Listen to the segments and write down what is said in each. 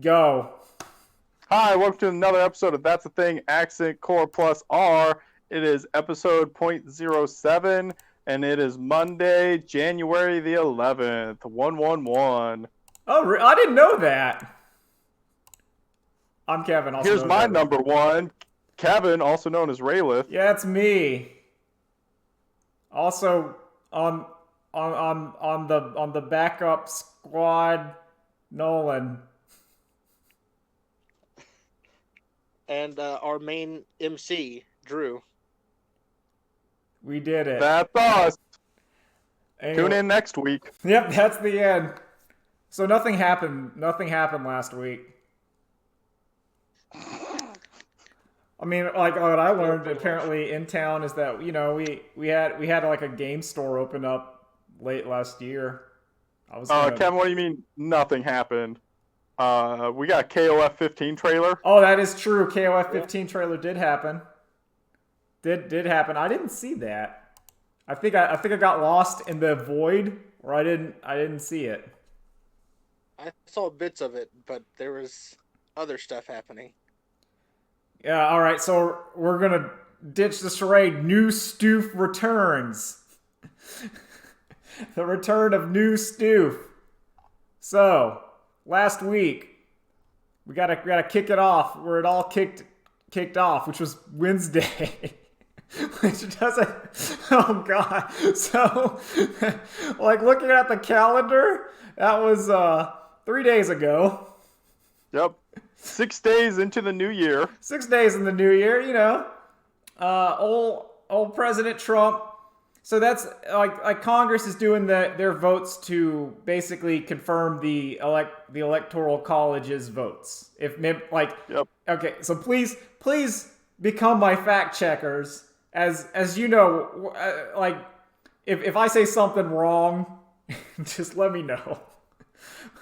Go. Hi, welcome to another episode of That's the Thing Accent Core Plus R. It is episode .07, and it is Monday, January the 11th, 111. Oh, I didn't know that. I'm Kevin, also Here's known as my Raylan. number one, Kevin, also known as Raylith. Yeah, it's me. Also on on the backup squad, Nolan. And our main MC, Drew. We did it. That's us. Tune Anyway, in next week. yep, that's the end. So nothing happened. Nothing happened last week. I mean, like what I learned apparently in town is that we had like a game store open up late last year. I was gonna. Kevin, what do you mean nothing happened? We got a KOF 15 trailer. Oh, that is true. KOF 15 trailer did happen. Did happen. I didn't see that. I think I got lost in the void, or I didn't see it. I saw bits of it, but there was other stuff happening. Yeah. All right. So we're gonna ditch the charade. New Stuf returns. The return of New Stuf. So last week we gotta kick it off where it all kicked off, which was Wednesday. Which doesn't. Oh God! So, like looking at the calendar, that was 3 days ago. Yep. 6 days into the new year. 6 days in the new year, old President Trump. So that's like Congress is doing their votes to basically confirm the electoral college's votes. If like, Yep. okay, so please become my fact checkers. As you know, like if I say something wrong, just let me know.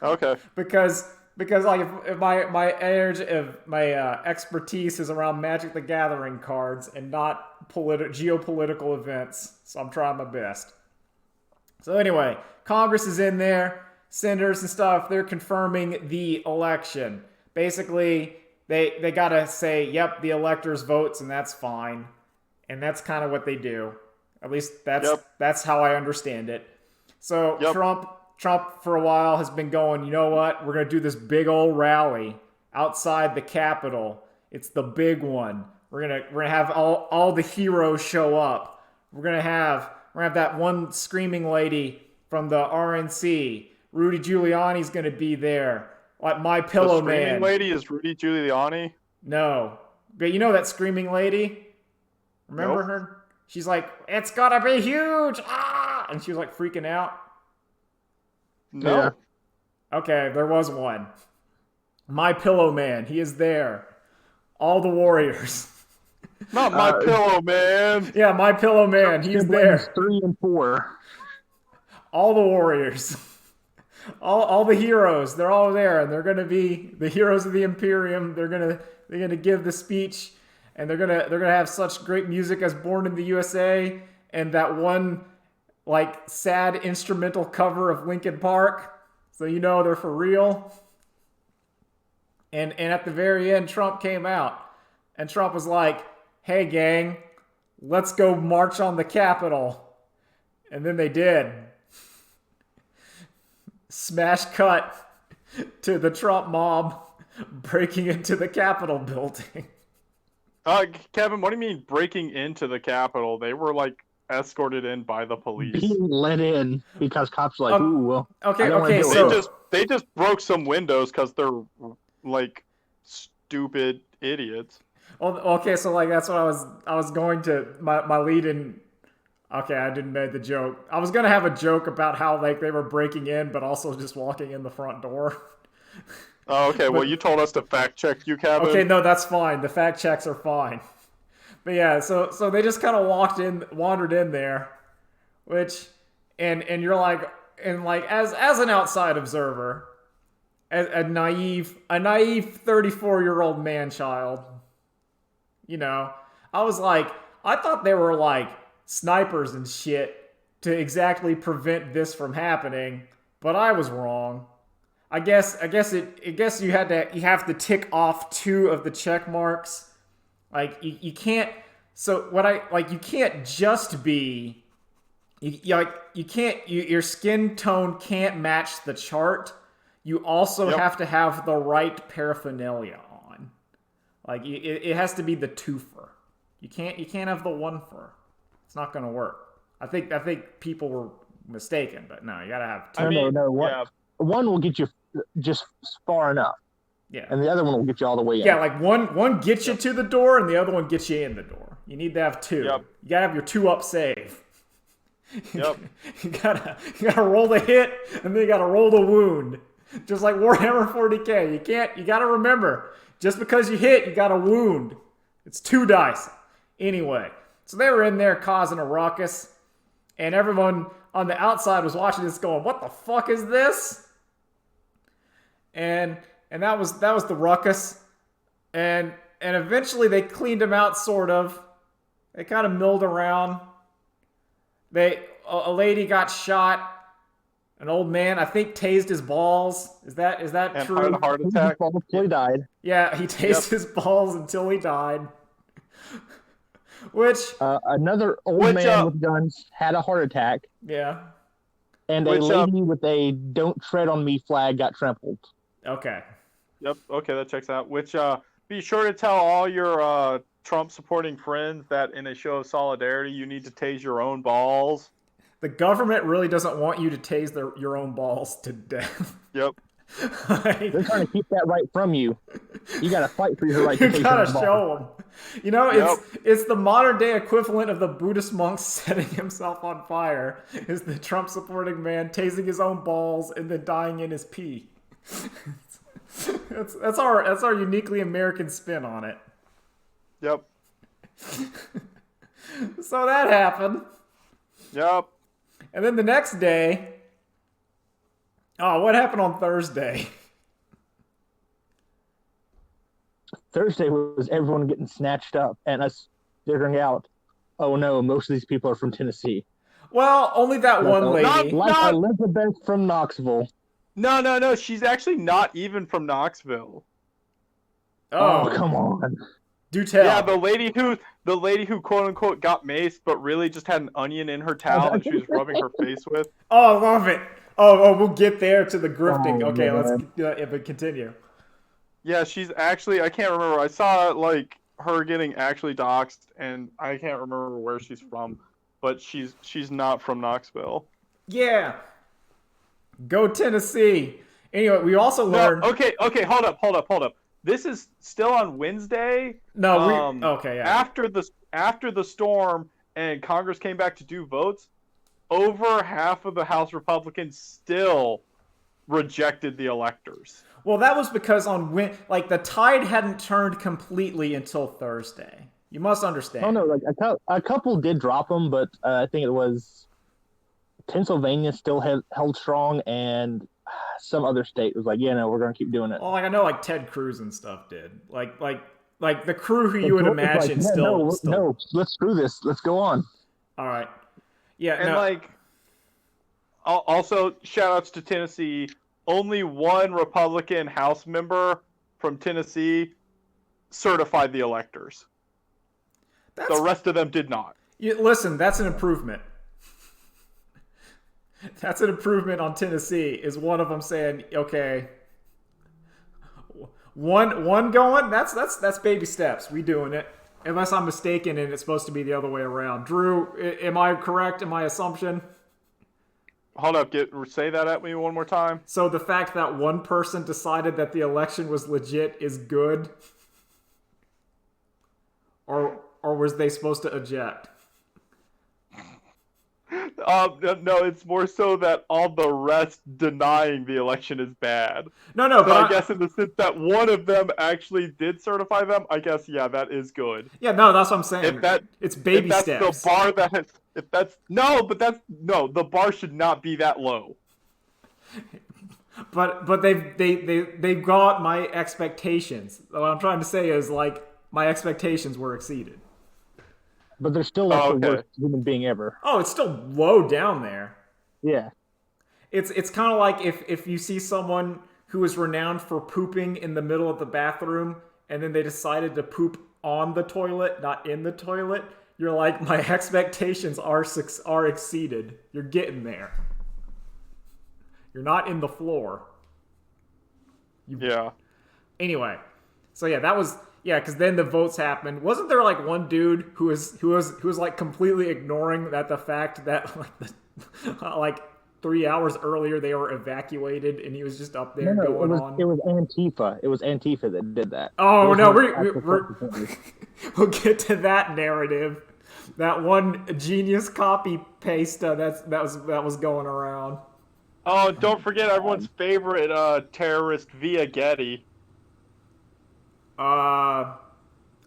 Okay. Because like if my energy of my expertise is around Magic the Gathering cards and not geopolitical events, so I'm trying my best. So anyway, Congress is in there, senators and stuff. They're confirming the election. Basically, they gotta say, yep, the electors votes, and that's fine. And that's kind of what they do. At least that's how I understand it. So Yep. Trump for a while has been going, you know what? We're going to do this big old rally outside the Capitol. It's the big one. We're gonna have all the heroes show up. We're gonna have that one screaming lady from the RNC. Rudy Giuliani's going to be there. Like My Pillow The screaming Man. lady is Rudy Giuliani. No. But you know that screaming lady? Remember Nope. her? She's like, it's gonna be huge! Ah! And she was like freaking out. No. Yeah. Okay, there was one. My Pillow Man, he is there. All the warriors. Not my pillow, man. Yeah, My Pillow Man, he's there. 3 and 4. All the warriors. All the heroes, they're all there, and they're gonna be the heroes of the Imperium. They're gonna give the speech, and they're gonna have such great music as Born in the USA, and that one like sad instrumental cover of Linkin Park, so you know they're for real. And at the very end, Trump came out, and Trump was like, "Hey gang, let's go march on the Capitol," and then they did. Smash cut to the Trump mob breaking into the Capitol building. Kevin, what do you mean breaking into the Capitol? They were like escorted in by the police. Being let in because cops are like, ooh, well, Okay, I don't wanna okay, deal so with They just broke some windows because they're like stupid idiots. okay, so like that's what I was going to my lead in. Okay, I didn't make the joke. I was gonna have a joke about how like they were breaking in, but also just walking in the front door. Oh, okay, well, you told us to fact check you, Kevin. Okay, no, that's fine. The fact checks are fine. But yeah, so they just kind of wandered in there, which, and you're like, and like as an outside observer, as a naive 34-year-old man child, I was like, I thought they were like snipers and shit to exactly prevent this from happening, but I was wrong. I guess you have to tick off 2 of the check marks. Like you can't. So what I like, you can't just be. Your skin tone can't match the chart. You also have to have the right paraphernalia on. Like it has to be the twofer. You can't have the one-fer. It's not gonna work. I think people were mistaken, but no, you gotta have 2. One will get you just far enough. Yeah. And the other one will get you all the way in. Yeah, like one gets you to the door, and the other one gets you in the door. You need to have 2. Yep. You gotta have your 2-up save. Yep. you gotta roll the hit, and then you gotta roll the wound. Just like Warhammer 40k. You gotta remember, just because you hit, you got a wound. It's 2 dice. Anyway, so they were in there causing a ruckus, and everyone on the outside was watching this going, what the fuck is this? And that was the ruckus. And eventually they cleaned him out, sort of. They kind of milled around. A lady got shot. An old man, I think, tased his balls. Is that And true? had a heart attack. He died. Yeah, he tased his balls until he died. Which another old man with guns had a heart attack. Yeah. And a lady with a "Don't Tread on Me" flag got trampled. Okay. Yep. Okay, that checks out. Which be sure to tell all your Trump supporting friends that in a show of solidarity, you need to tase your own balls. The government really doesn't want you to tase your own balls to death. Yep. They're trying to keep that right from you. You got to fight for your right to tase You your gotta own balls. show them. You know, it's the modern day equivalent of the Buddhist monk setting himself on fire. Is the Trump supporting man tasing his own balls and then dying in his pee. That's our uniquely American spin on it. Yep. So that happened. Yep. And then the next day, what happened on Thursday? Thursday was everyone getting snatched up and us figuring out, oh no, most of these people are from Tennessee. Well, only that one lady. Like Elizabeth from Knoxville. No. She's actually not even from Knoxville. Oh, come on. Do tell. Yeah, the lady who quote unquote got maced, but really just had an onion in her towel and she was rubbing her face with. Oh, I love it. Oh, we'll get there to the grifting. Okay, man. let's continue. Yeah, she's actually, I can't remember. I saw like her getting actually doxxed, and I can't remember where she's from, but she's not from Knoxville. Yeah. Go Tennessee. Anyway, we also learned. Okay, hold up. This is still on Wednesday. No, okay, yeah. After the storm and Congress came back to do votes, over half of the House Republicans still rejected the electors. Well, that was because the tide hadn't turned completely until Thursday. You must understand. Oh no, like a couple did drop them, but I think it was Pennsylvania still held strong, and some other state was like, yeah, no, we're going to keep doing it. Well, I know, Ted Cruz and stuff did. Like the crew who you would imagine still. No, let's screw this. Let's go on. All right. Yeah. And also shout outs to Tennessee. Only one Republican House member from Tennessee certified the electors. The rest of them did not. Listen, that's an improvement. That's an improvement on Tennessee. Is one of them saying, okay, one going? That's baby steps. We doing it. Unless I'm mistaken and it's supposed to be the other way around. Drew, am I correct in my assumption? Hold up, say that at me one more time. So the fact that one person decided that the election was legit is good? Or was they supposed to eject? No, it's more so that all the rest denying the election is bad. No, but I guess in the sense that one of them actually did certify them, I guess, yeah, that is good. Yeah, no, that's what I'm saying. It's baby steps. The bar the bar should not be that low. But they've got my expectations. What I'm trying to say is my expectations were exceeded. But they're still the worst human being ever. Oh, it's still low down there. Yeah. It's kind of like if you see someone who was renowned for pooping in the middle of the bathroom, and then they decided to poop on the toilet, not in the toilet, you're like, my expectations are exceeded. You're getting there. You're not in the floor. Yeah. Anyway, so yeah, that was because then the votes happened. Wasn't there like one dude who was like completely ignoring the fact that like 3 hours earlier they were evacuated and he was just up there going on. It was Antifa. It was Antifa that did that. Oh no, we'll get to that narrative. That one genius copy paste that was going around. Oh, don't forget everyone's favorite terrorist Via Getty. Oh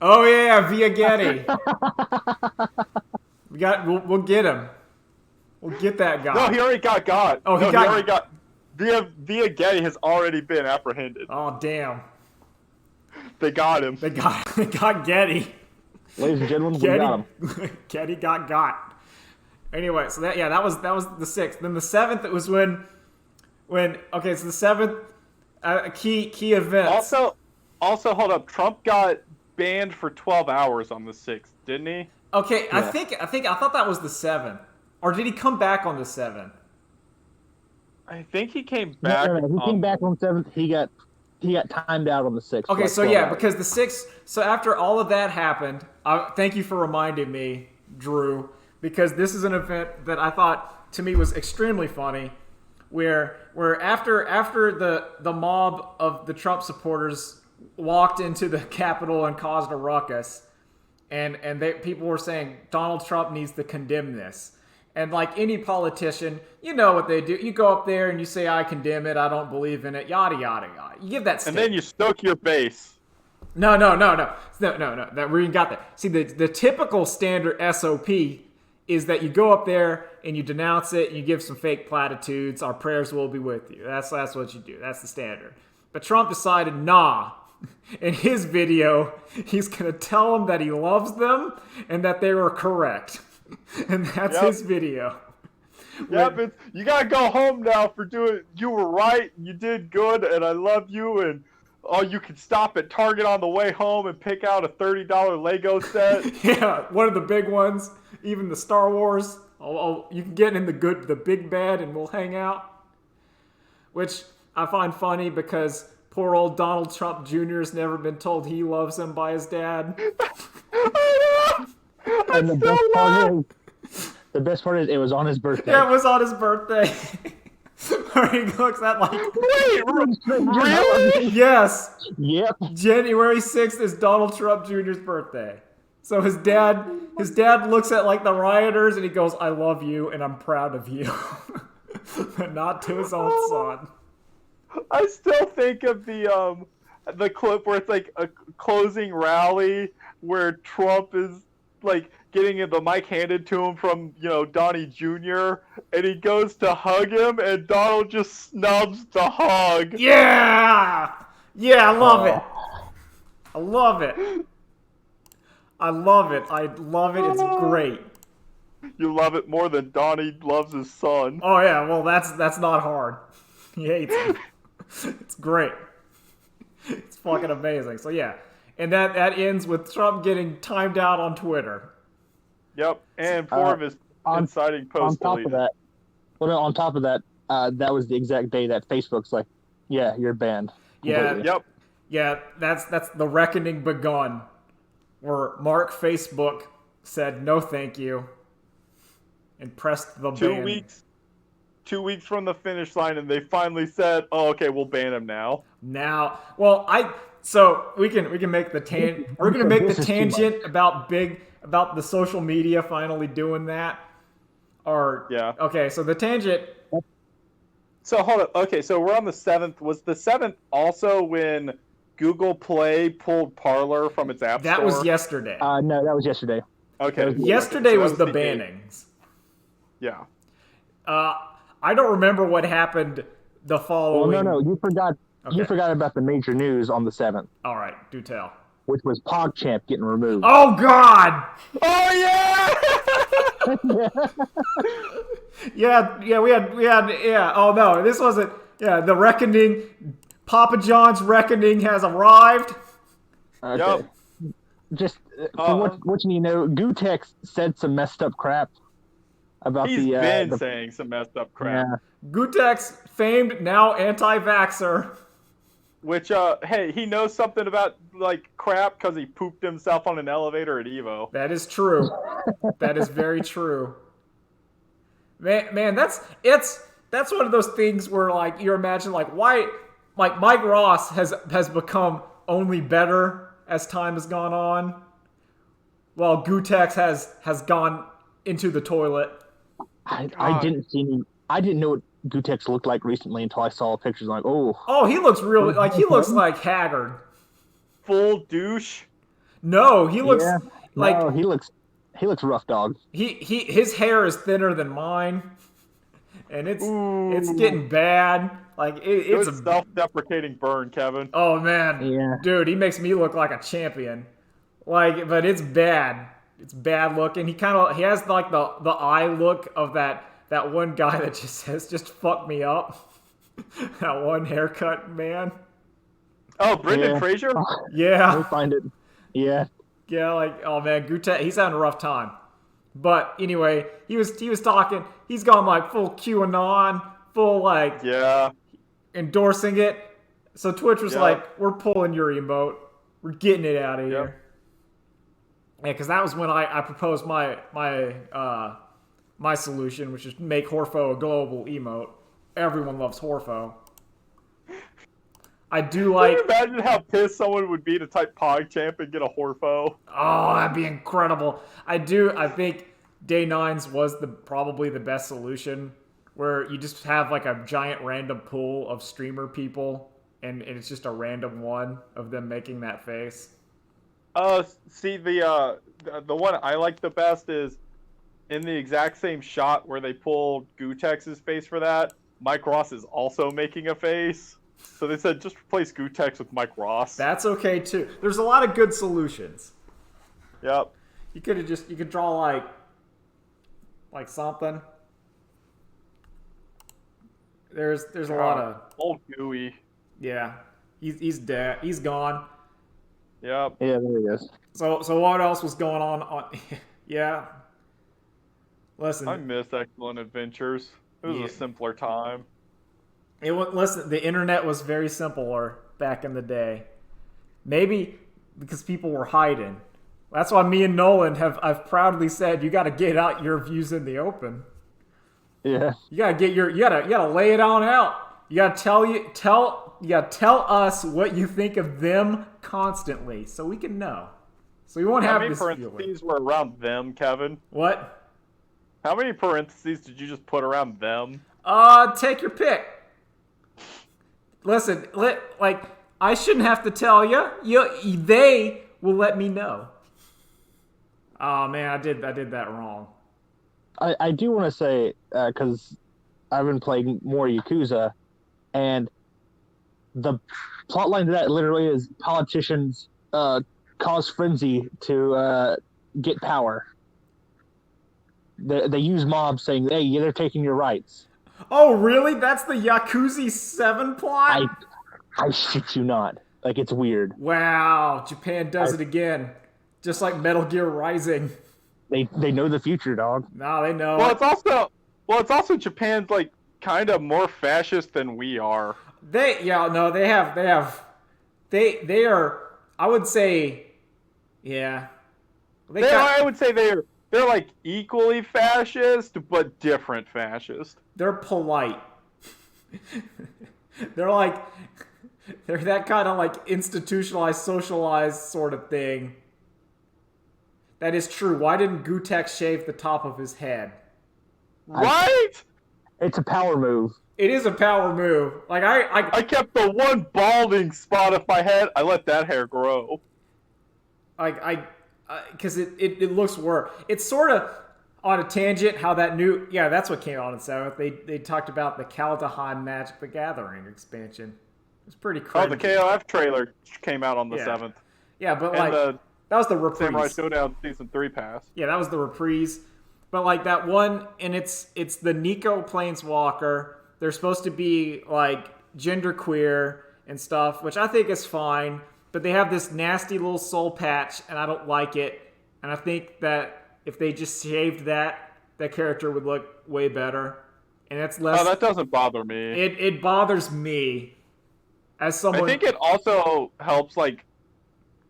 yeah, Via Getty. We'll get him. We'll get that guy. No, he already got. Oh, he already got. Via Getty has already been apprehended. Oh damn. They got him. They got Getty. Ladies and gentlemen, we got him. Getty got. Anyway, so that was the 6th. Then the 7th, it was when okay, so the 7th key events. Also, hold up. Trump got banned for 12 hours on the 6th, didn't he? Okay, Yeah. I thought that was the 7th, or did he come back on the 7th? I think he came back. No. He came back on 7th. He got timed out on the 6th. Okay, like so 12 yeah, hours. because the 6th. So after all of that happened, thank you for reminding me, Drew, because this is an event that I thought to me was extremely funny, where after the mob of the Trump supporters walked into the Capitol and caused a ruckus, and people were saying Donald Trump needs to condemn this. And like any politician, you know what they do. You go up there and you say, I condemn it, I don't believe in it, yada, yada, yada. You give that And then you stoke your base. No. That we got that. See, the typical standard SOP is that you go up there and you denounce it and you give some fake platitudes. Our prayers will be with you. That's what you do. That's the standard. But Trump decided, nah. In his video, he's going to tell them that he loves them and that they were correct. And that's his video. Yep, you gotta go home now for doing. You were right. You did good, and I love you. And you can stop at Target on the way home and pick out a $30 Lego set. Yeah, one of the big ones. Even the Star Wars. You can get in the big bed, and we'll hang out. Which I find funny because poor old Donald Trump Jr. has never been told he loves him by his dad. And the best part is it was on his birthday. Yeah, it was on his birthday. Where he looks at like, Wait, really? yes, Yep. January 6th is Donald Trump Jr.'s birthday. So his dad looks at like the rioters and he goes, I love you and I'm proud of you. But not to his own son. I still think of the clip where it's like a closing rally where Trump is like getting the mic handed to him from, Donnie Jr. and he goes to hug him and Donald just snubs the hug. Yeah! Yeah, I love it. I love it. I love it. It's great. You love it more than Donnie loves his son. Oh yeah, well that's not hard. He hates him. It's great. It's fucking amazing. So yeah. And that ends with Trump getting timed out on Twitter. Yep, and 4 of his inciting posts deleted. On top of that, that was the exact day that Facebook's like, yeah, you're banned. Yeah. Yep. Yeah, that's the reckoning begun. Where Mark Facebook said no thank you and pressed the ban. 2 weeks from the finish line, and they finally said, "Oh, okay, we'll ban him now." So we can make the we're gonna make the tangent about the social media finally doing that. Or yeah. Okay, so the tangent. So hold up. Okay, so we're on the 7th. Was the 7th also when Google Play pulled Parler from its app store? That was yesterday. No, that was yesterday. Okay. Yesterday so was the 8th. bannings. Yeah. I don't remember what happened the following. Well, no, you forgot. Okay. You forgot about the major news on the 7th, All right, do tell. which was PogChamp getting removed. Oh God! Oh yeah! Yeah, we had. Oh no, this wasn't. Yeah, the reckoning Papa John's reckoning has arrived. Okay. Yep. Just for what you need to know, Gutex said some messed up crap about He's the been saying some messed up crap. yeah. Gutex, famed now anti-vaxxer. Which, hey, he knows something about like crap because he pooped himself on an elevator at Evo. That is true. That is very true. Man, that's one of those things where like you imagine like why like Mike Ross has become only better as time has gone on, while Gutex has gone into the toilet. I didn't know what Gutex looked like recently until I saw pictures. Like, Oh, he looks really like he looks like haggard. Full douche. No, he looks yeah, like no, he looks rough dog. his hair is thinner than mine, and it's getting bad. Like it's Good self-deprecating burn, Kevin. oh man, Yeah. dude, he makes me look like a champion. Like, but it's bad. It's bad looking. He has like the eye look of that one guy that just says just fuck me up. That one haircut man. Oh, Brendan Yeah. Fraser? Yeah. Let me find it. Yeah. Yeah, like oh man, Gute, he's having a rough time. But anyway, he was talking. He's gone like full QAnon, full like Yeah. endorsing it. So Twitch was Yep. like, "We're pulling your emote. We're getting it out of Yep. here." Yeah, because that was when I proposed my solution, which is make Horfo a global emote. Everyone loves Horfo. I do Can like. you imagine how pissed someone would be to type PogChamp and get a Horfo? Oh, that'd be incredible. I think Day 9's was probably the best solution, where you just have like a giant random pool of streamer people, and it's just a random one of them making that face. See, the one I like the best is in the exact same shot where they pulled Gutex's face for that, Mike Ross is also making a face. So they said just replace Gutex with Mike Ross. That's okay too. There's a lot of good solutions. Yep. You could draw like something. There's a lot of Old Gooey. yeah. He's dead. He's gone. Yep. Yeah, there he is. So what else was going on yeah. Listen, I miss Excellent Adventures. It was Yeah. a simpler time. listen, the internet was very simpler back in the day. Maybe because people were hiding. That's why me and Nolan I've proudly said you got to get out your views in the open. Yeah. You gotta lay it on out. You gotta tell us what you think of them constantly, so we can know. So we won't How have many this feeling. parentheses were around them, Kevin? What? How many parentheses did you just put around them? Take your pick. Listen, like I shouldn't have to tell you. They will let me know. Oh man, I did that wrong. I do want to say, because I've been playing more Yakuza, and the plotline to that literally is politicians cause frenzy to get power. They use mobs saying, "Hey, they're taking your rights." Oh really? That's the Yakuza 7 plot? I shit you not. Like, it's weird. Wow, Japan does it again. Just like Metal Gear Rising. They know the future, dog. No, they know. Well, it's also Japan's like kind of more fascist than we are. They are. I would say, yeah. I would say they're like equally fascist, but different fascist. They're polite. they're that kind of like institutionalized, socialized sort of thing. That is true. Why didn't Gutex shave the top of his head? Right? It's a power move. It is a power move. Like I kept the one balding spot of my head. I let that hair grow. because it looks worse. It's sort of on a tangent how that new that's what came out in 7th. They talked about the Kaldheim Magic the Gathering expansion. It's pretty crazy. Oh, the KOF trailer came out on the 7th. Yeah, but And like the that was the reprise. Samurai Showdown Season 3 pass. Yeah, that was the reprise. But like that one, and it's the Nico Planeswalker. They're supposed to be like genderqueer, and stuff, which I think is fine. But they have this nasty little soul patch, and I don't like it. And I think that if they just shaved that character would look way better. And that's less. Oh, that doesn't bother me. It bothers me as someone. I think it also helps like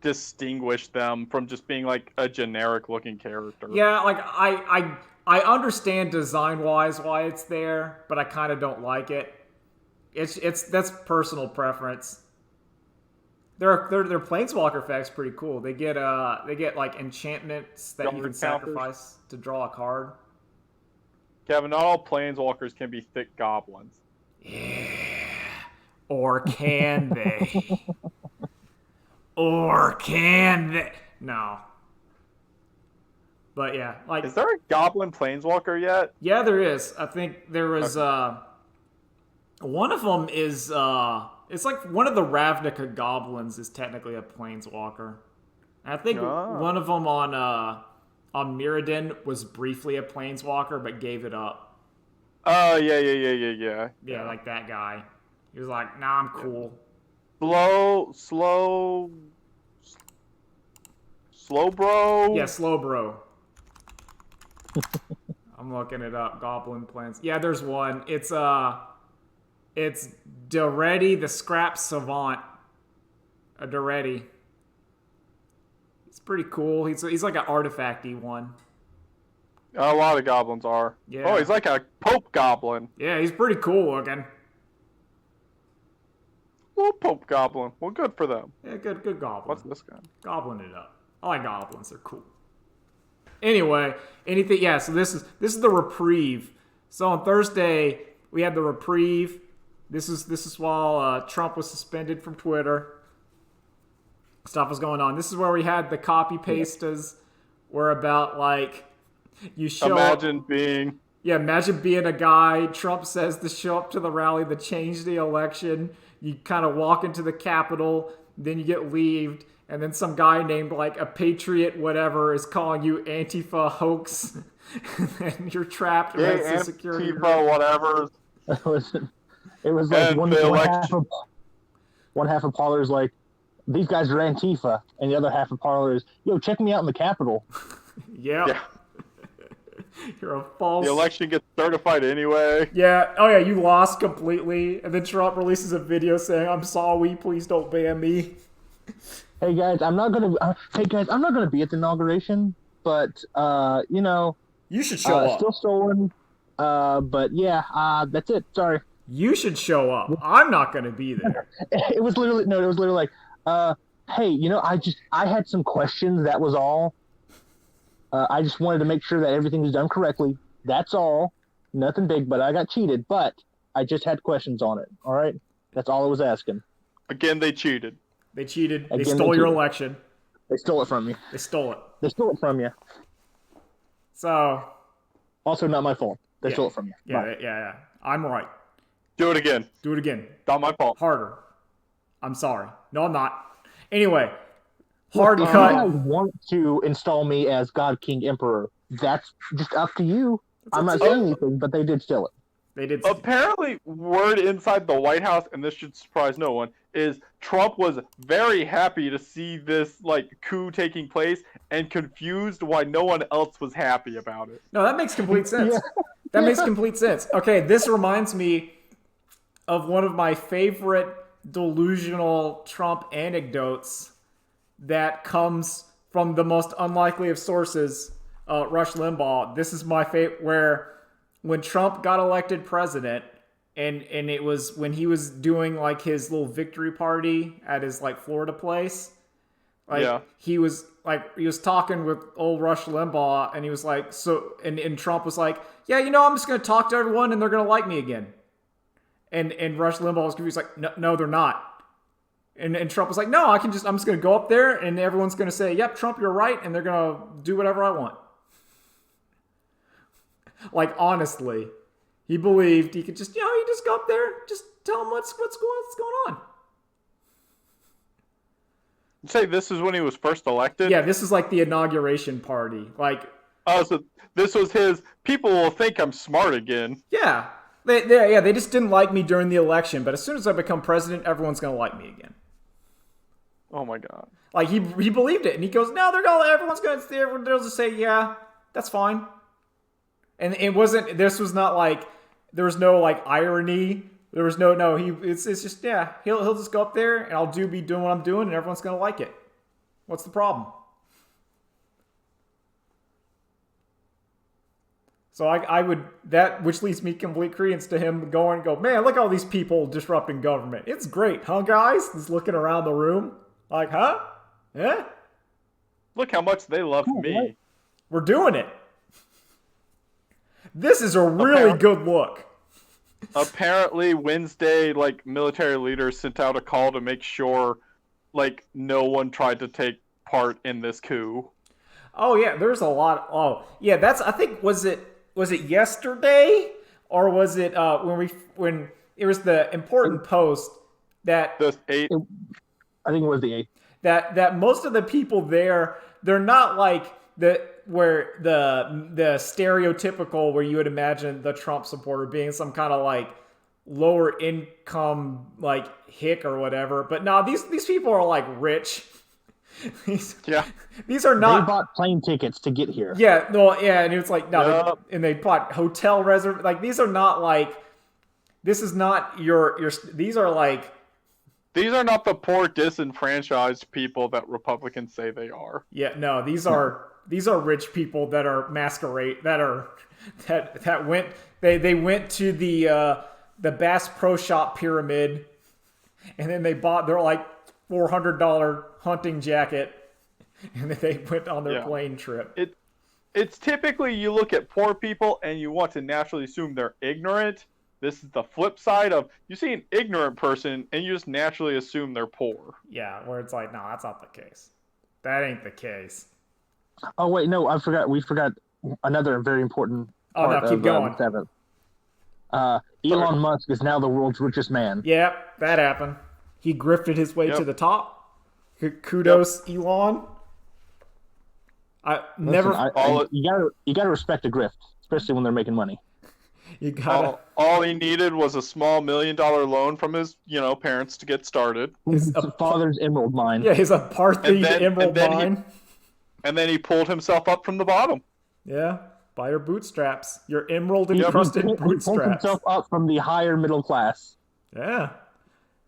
distinguish them from just being like a generic looking character. Yeah, like I understand design wise why it's there, but I kind of don't like it. It's that's personal preference. Their planeswalker effect's pretty cool. They get like enchantments that you can sacrifice to draw a card. Kevin, not all planeswalkers can be thick goblins. Yeah. Or can they? Or can they? No. But yeah, like, is there a goblin planeswalker yet? Yeah, there is. I think there was one of them is it's like one of the Ravnica goblins is technically a planeswalker. I think one of them on Mirrodin was briefly a planeswalker but gave it up. Oh yeah. Yeah, like that guy. He was like, "Nah, I'm cool." Slow bro. Yeah, slow bro. I'm looking it up. Goblin plans. Yeah, there's one. It's Doretti, the Scrap Savant. A Doretti. It's pretty cool. He's like an artifacty one. A lot of goblins are. Yeah. Oh, he's like a Pope goblin. Yeah, he's pretty cool looking. Little Pope goblin. Well, good for them. Yeah, good goblin. What's this guy? Goblin it up. I like goblins. They're cool. Anyway, anything? Yeah. So this is the reprieve. So on Thursday we had the reprieve. This is while Trump was suspended from Twitter. Stuff was going on. This is where we had the copy pastas. Were about like you show. Imagine being a guy. Trump says to show up to the rally to change the election. You kind of walk into the Capitol, then you get leaved, and then some guy named like a patriot whatever is calling you Antifa hoax, and you're trapped against the security. Antifa whatever. It was like one half of Parler is like, these guys are Antifa, and the other half of Parler is, yo, check me out in the Capitol. Yeah. You're a false. The election gets certified anyway. Yeah. Oh yeah, you lost completely, and then Trump releases a video saying, "I'm sorry, please don't ban me." Hey guys, I'm not gonna be at the inauguration, but you should show up. Still stolen. But yeah, that's it. Sorry. You should show up. I'm not gonna be there. It was literally like, hey, I had some questions. That was all. I just wanted to make sure that everything was done correctly. That's all. Nothing big, but I got cheated. But I just had questions on it. All right? That's all I was asking. Again, they cheated. They cheated. They stole your election. They stole it from you. They stole it. They stole it from you. So. Also not my fault. They stole it from you. Yeah. I'm right. Do it again. Do it again. Not my fault. Harder. I'm sorry. No, I'm not. Anyway. Hard cut. If you guys want to install me as God King Emperor, that's just up to you. I'm not saying anything, but they did steal it. They did. Apparently, word inside the White House, and this should surprise no one, is Trump was very happy to see this coup taking place and confused why no one else was happy about it. No, that makes complete sense. That makes complete sense. Okay, this reminds me of one of my favorite delusional Trump anecdotes that comes from the most unlikely of sources, Rush Limbaugh. This is my favorite, where when Trump got elected president, and it was when he was doing like his little victory party at his like Florida place. He was talking with old Rush Limbaugh, and he was like, and Trump was like, yeah, I'm just gonna talk to everyone and they're gonna like me again. And Rush Limbaugh was confused, like, no, they're not. And Trump was like, no, I'm just going to go up there and everyone's going to say, yep, Trump, you're right. And they're going to do whatever I want. Like, honestly, he believed he could just, you just go up there, just tell them what's going on. You say this is when he was first elected? Yeah, this is like the inauguration party. Like, oh, so this was his, people will think I'm smart again. Yeah. They just didn't like me during the election, but as soon as I become president, everyone's gonna like me again. Oh my god. Like he believed it, and he goes, "No, everyone's gonna just say, yeah, that's fine." And it wasn't. This was not like there was no like irony. There was no. It's just yeah. He'll just go up there, and I'll be doing what I'm doing, and everyone's gonna like it. What's the problem? So I would, which leads me complete credence to him going, man, look at all these people disrupting government. It's great, huh, guys? Just looking around the room, like, huh? Yeah? Look how much they love me. We're doing it. This is a really good look. Apparently, Wednesday, like, military leaders sent out a call to make sure, like, no one tried to take part in this coup. Oh, yeah, there's a lot. Oh, yeah, I think, was it yesterday? Or was it when it was the important post that... The 8th? I think it was the 8th. That most of the people there, they're not like the stereotypical where you would imagine the Trump supporter being some kind of like lower income like hick or whatever. But no, these people are like rich. These are not. They bought plane tickets to get here. Yeah, no, yeah, and it's like no, and they bought hotel like these are not like. This is not your. These are like. These are not the poor, disenfranchised people that Republicans say they are. Yeah, no, these are rich people that are masquerade that went they went to the Bass Pro Shop pyramid, and then they bought their like $400 hunting jacket, and then they went on their plane trip. It's typically you look at poor people and you want to naturally assume they're ignorant. This is the flip side of you see an ignorant person and you just naturally assume they're poor. Yeah, where it's like, no, that's not the case. That ain't the case. Oh wait, no, I forgot. We forgot another very important part. Oh no, keep going. The 7th. Elon Musk is now the world's richest man. Yep, that happened. He grifted his way to the top. Kudos, Elon. You gotta respect a grift, especially when they're making money. You gotta. All he needed was a small $1 million loan from his, parents to get started. His father's emerald mine. Yeah, his Parthian emerald mine. And then he pulled himself up from the bottom. Yeah, by your bootstraps, your emerald encrusted bootstraps. He pulled himself up from the higher middle class. Yeah.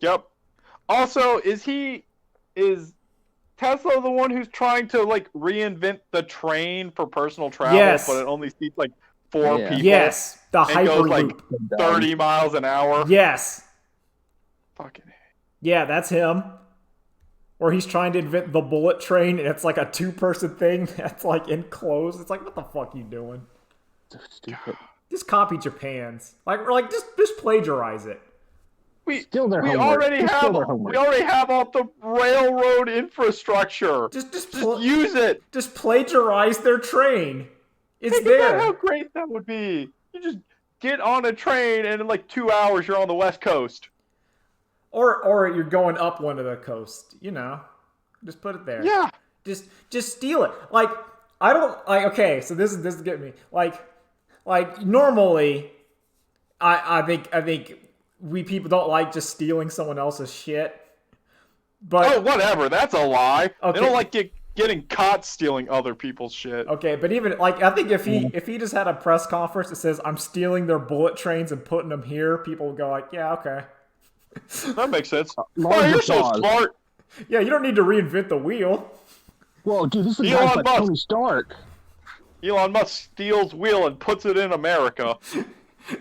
Yep. Also, is Tesla the one who's trying to like reinvent the train for personal travel, but it only seats like 4 people? Yes, the Hyperloop. Goes like 30 miles an hour. Yes. Fucking. Yeah, that's him. Or he's trying to invent the bullet train, and it's like a 2-person thing that's like enclosed. It's like, what the fuck are you doing? So stupid. Just copy Japan's. Like just plagiarize it. We already have all the railroad infrastructure. Just use it. Just plagiarize their train. It's Think there. about how great that would be. You just get on a train and in like 2 hours you're on the West Coast. Or you're going up one of the coasts. Just put it there. Yeah. Just steal it. Like I don't like. Okay, so this is getting me. Like normally, I think we people don't like just stealing someone else's shit. But whatever. That's a lie. Okay. They don't like getting caught stealing other people's shit. Okay, but even like I think if he just had a press conference that says I'm stealing their bullet trains and putting them here, people would go like, yeah, okay. That makes sense. You're so smart. Yeah, you don't need to reinvent the wheel. Well, dude, this is like Tony Stark. Elon Musk steals wheel and puts it in America.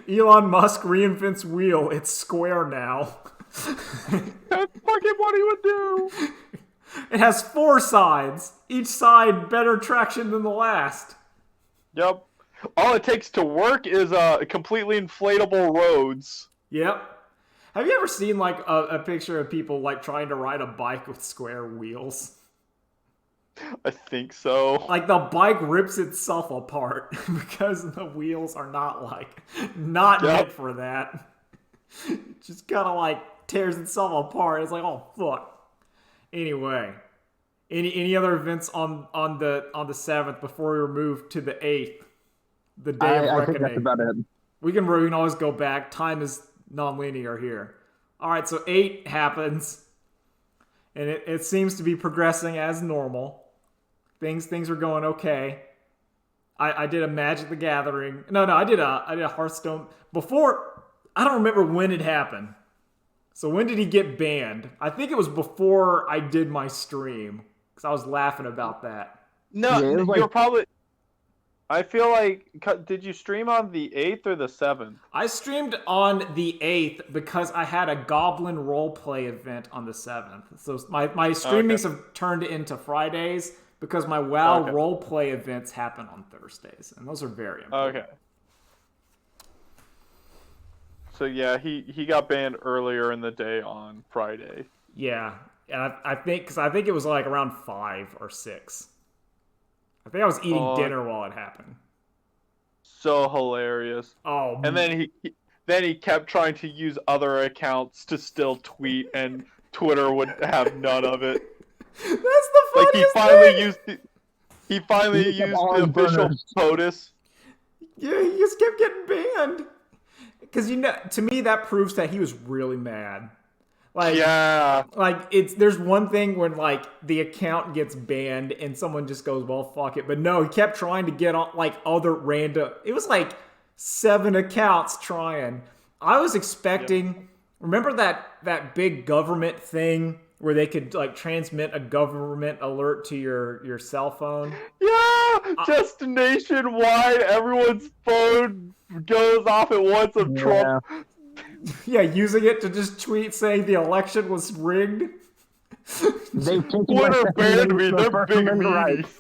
Elon Musk reinvents wheel. It's square now. That's fucking what he would do. It has 4 sides. Each side better traction than the last. Yep. All it takes to work is completely inflatable roads. Yep. Have you ever seen like a picture of people like trying to ride a bike with square wheels? I think so. Like the bike rips itself apart because the wheels are not meant for that. It just kind of like tears itself apart. It's like, oh fuck. Anyway, any other events on the 7th before we move to the 8th, the day of reckoning? I think that's about it. We can always go back. Time is non-linear here. All right, so 8 happens, and it seems to be progressing as normal. Things are going okay. I did a Magic the Gathering. No, I did a Hearthstone before. I don't remember when it happened. So when did he get banned? I think it was before I did my stream because I was laughing about that. No, Yeah, it was you're probably. I feel like. Did you stream on the 8th or the 7th? I streamed on the 8th because I had a Goblin roleplay event on the 7th. So my streamings have turned into Fridays because my WoW roleplay events happen on Thursdays, and those are very important. Okay. So yeah, he got banned earlier in the day on Friday. Yeah, and I think it was like around 5 or 6. I think I was eating dinner while it happened. So hilarious. Oh, and then he kept trying to use other accounts to still tweet, and Twitter would have none of it. That's the funniest He finally used the official POTUS. Yeah, he just kept getting banned. Because to me that proves that he was really mad. There's one thing when like the account gets banned and someone just goes, well, fuck it. But no, he kept trying to get on like other random. It was like 7 accounts trying. I was expecting. Remember that big government thing where they could like transmit a government alert to your cell phone? Yeah, just nationwide, everyone's phone goes off at once of Trump. Yeah, using it to just tweet saying the election was rigged. Twitter banned me. They're big meanies.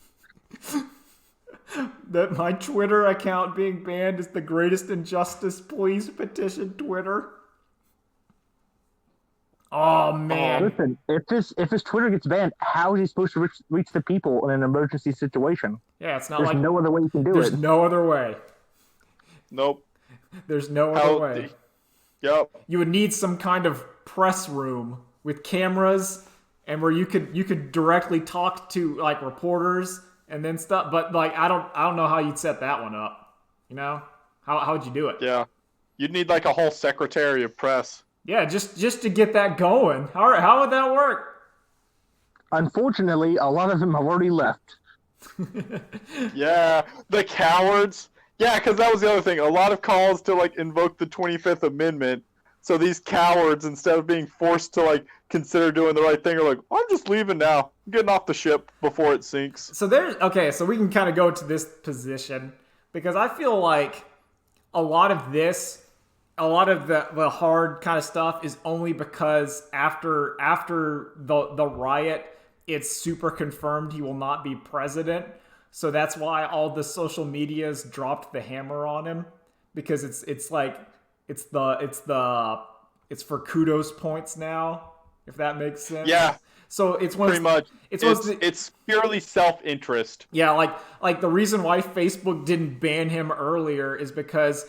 That my Twitter account being banned is the greatest injustice. Please petition Twitter. Oh man! Listen, if his Twitter gets banned, how is he supposed to reach the people in an emergency situation? Yeah, it's not There's like no other way you can do it. There's no other way. Nope. There's no other way. Yep. You would need some kind of press room with cameras and where you could directly talk to like reporters and then stuff. But like I don't know how you'd set that one up. You know, how would you do it? Yeah, you'd need like a whole secretary of press. Yeah, just to get that going. How would that work? Unfortunately, a lot of them have already left. Yeah, the cowards. Yeah, because that was the other thing. A lot of calls to like invoke the 25th Amendment. So these cowards, instead of being forced to like consider doing the right thing, are like, I'm just leaving now. I'm getting off the ship before it sinks. So so we can kind of go to this position because I feel like a lot of the hard kind of stuff is only because after the riot, it's super confirmed he will not be president. So that's why all the social medias dropped the hammer on him because it's for kudos points now, if that makes sense. Yeah. So it's pretty much. It's purely self-interest. Yeah, like the reason why Facebook didn't ban him earlier is because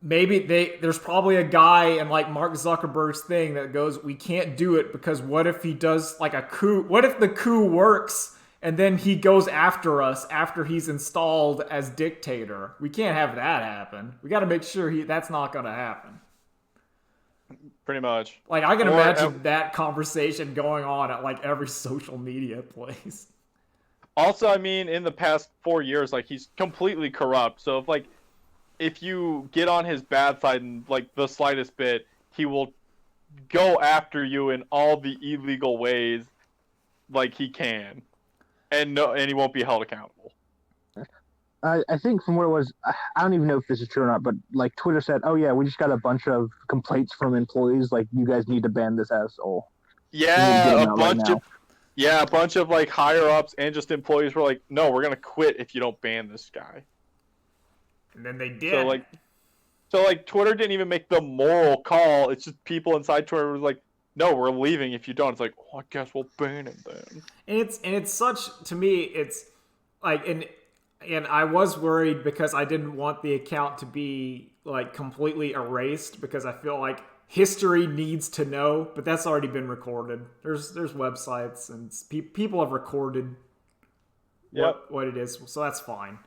maybe there's probably a guy in like Mark Zuckerberg's thing that goes, we can't do it because what if he does like a coup? What if the coup works and then he goes after us after he's installed as dictator? We can't have that happen. We got to make sure that's not going to happen. Pretty much. Like I can imagine that conversation going on at like every social media place. Also, I mean, in the past 4 years, like he's completely corrupt. So if you get on his bad side in like the slightest bit, he will go after you in all the illegal ways like he can. And he won't be held accountable. I think from what it was, I don't even know if this is true or not, but like Twitter said, oh yeah, we just got a bunch of complaints from employees, like you guys need to ban this asshole. Yeah, a bunch of like higher ups and just employees were like, no, we're gonna quit if you don't ban this guy. And then they did. So Twitter didn't even make the moral call. It's just people inside Twitter was like, no, we're leaving if you don't. It's like, oh, I guess we'll ban him then. And it's such, to me, it's like, and I was worried because I didn't want the account to be like completely erased because I feel like history needs to know, but that's already been recorded. There's websites and people have recorded what it is, so that's fine.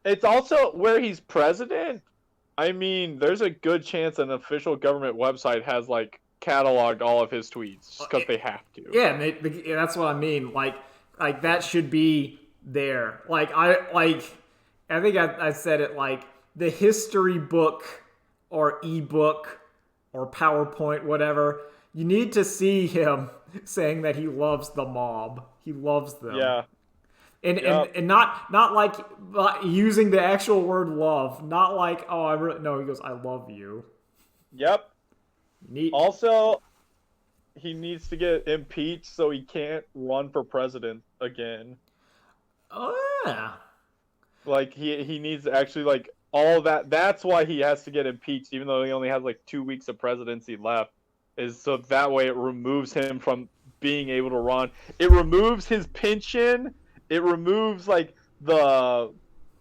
It's also where he's president. I mean, there's a good chance an official government website has like cataloged all of his tweets just because they have to. Yeah, and that's what I mean. Like that should be there. I think I said it like the history book or ebook or PowerPoint, whatever. You need to see him saying that he loves the mob. He loves them. Yeah. And not like using the actual word love. Not like, oh, I really no. He goes, I love you. Yep. Neat. Also, he needs to get impeached so he can't run for president again. Oh yeah. Like he needs to actually like all that. That's why he has to get impeached, even though he only has like 2 weeks of presidency left. Is so that way it removes him from being able to run. It removes his pension. It removes like the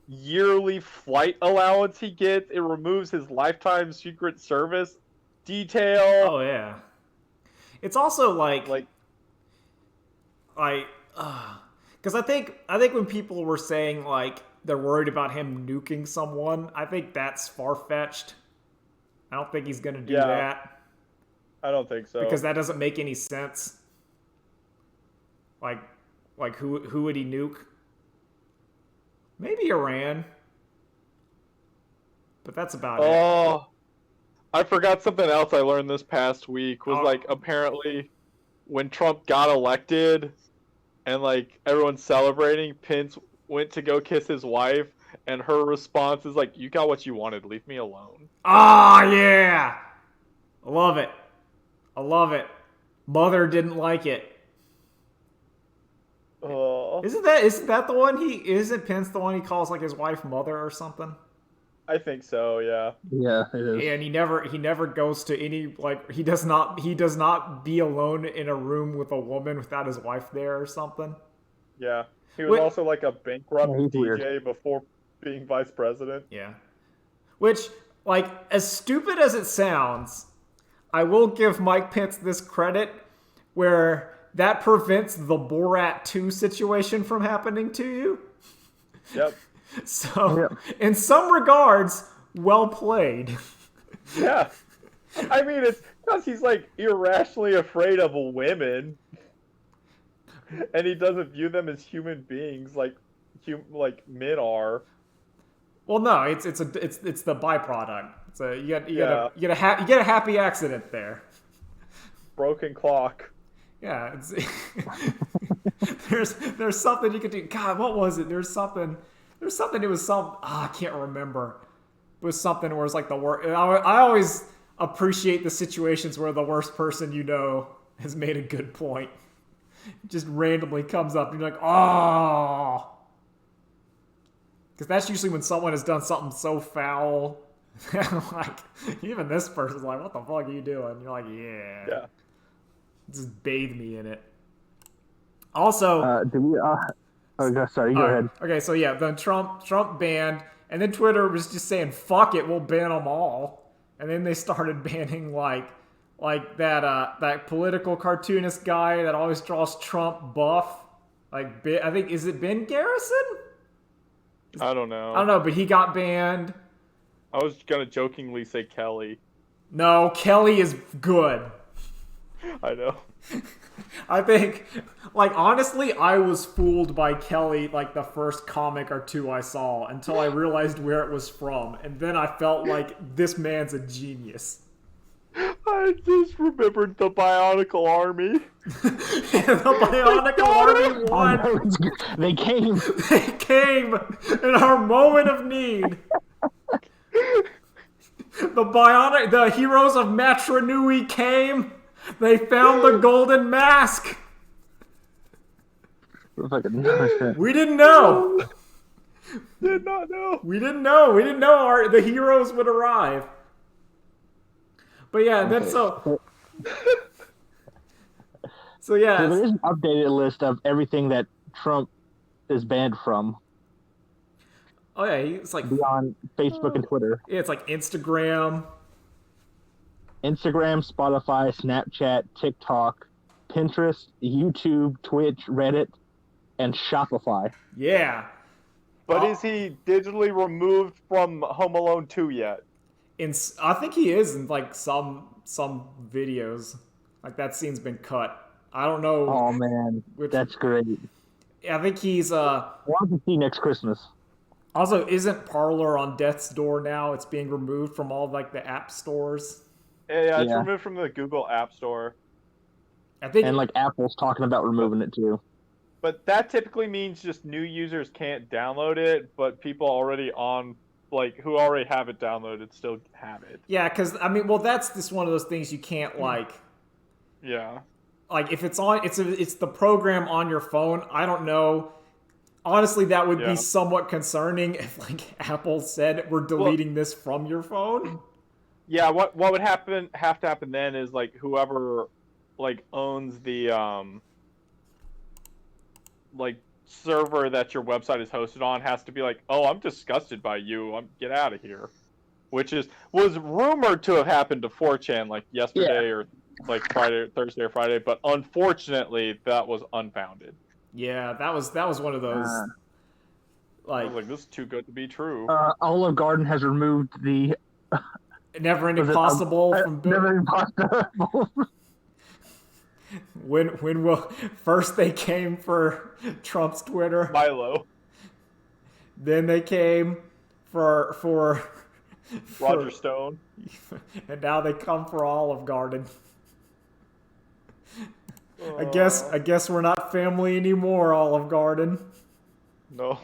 yearly flight allowance he gets. It removes his lifetime Secret Service detail. Oh yeah. It's also like because I think when people were saying like they're worried about him nuking someone, I think that's far fetched. I don't think he's gonna do that. I don't think so. Because that doesn't make any sense. Like who would he nuke? Maybe Iran. But that's about it. Oh, I forgot something else I learned this past week was like apparently when Trump got elected and like everyone's celebrating, Pence went to go kiss his wife and her response is like, "You got what you wanted, leave me alone." Ah, yeah. I love it. I love it. Mother didn't like it. Isn't that the one isn't Pence the one he calls like his wife mother or something? I think so, yeah. Yeah, it is. And he never goes to any like he does not be alone in a room with a woman without his wife there or something. Yeah. He was also like a bankrupt he's DJ weird. before being vice president. Yeah. Which, like, as stupid as it sounds, I will give Mike Pence this credit where that prevents the Borat 2 situation from happening to you. Yep. So, in some regards, well played. Yeah. I mean, it's because he's like irrationally afraid of women, and he doesn't view them as human beings like men are. Well, no, it's the byproduct. So you get a happy accident there. Broken clock. Yeah, it's there's something you could do. God, what was it? There's something. It was some. I can't remember. It was something where it's like the worst. I always appreciate the situations where the worst person you know has made a good point. It just randomly comes up, and you're like, oh. Because that's usually when someone has done something so foul. Like, even this person's like, what the fuck are you doing? And you're like, yeah. Just bathe me in it. Also... sorry, go ahead. Okay, so yeah, then Trump banned, and then Twitter was just saying, fuck it, we'll ban them all. And then they started banning, like that political cartoonist guy that always draws Trump buff. Like, I think, is it Ben Garrison? I don't know. I don't know, but he got banned. I was gonna jokingly say Kelly. No, Kelly is good. I know. I think, like, honestly, I was fooled by Kelly, like, the first comic or two I saw until I realized where it was from. And then I felt like this man's a genius. I just remembered the Bionicle Army. The Bionicle Army won. They came. They came in our moment of need. The heroes of Matranui came. They found the golden mask. We didn't know. Did not know. We didn't know the heroes would arrive. But yeah, and then so yeah. So there is an updated list of everything that Trump is banned from. Oh yeah, it's like beyond Facebook and Twitter. Yeah, it's like Instagram, Spotify, Snapchat, TikTok, Pinterest, YouTube, Twitch, Reddit, and Shopify. Yeah. But is he digitally removed from Home Alone 2 yet? I think he is in like some videos. Like that scene's been cut. I don't know. Oh man, Which that's great. I think he's Want to see next Christmas? also isn't Parlor on death's door now. It's being removed from all like the app stores. Yeah, it's Yeah. removed from the Google App Store. I think And like Apple's talking about removing it too. But that typically means just new users can't download it, but people already on, like, who already have it downloaded still have it. yeah, because I mean, well, that's just one of those things you can't Yeah. like if it's on it's the program on your phone. I don't know. Honestly, that would Yeah. be somewhat concerning if like Apple said we're deleting this from your phone. Yeah, what would have to happen then is like whoever like owns the like server that your website is hosted on has to be like, "Oh, I'm disgusted by you. Get out of here." Which was rumored to have happened to 4chan like yesterday or like Thursday or Friday, but unfortunately that was unfounded. Yeah, that was one of those I like was like, this is too good to be true. Olive Garden has removed the never ending was it, possible from never impossible. when will first they came for Trump's Twitter, Milo, then they came for Roger Stone. and now they come for Olive Garden. I guess we're not family anymore, Olive Garden. No.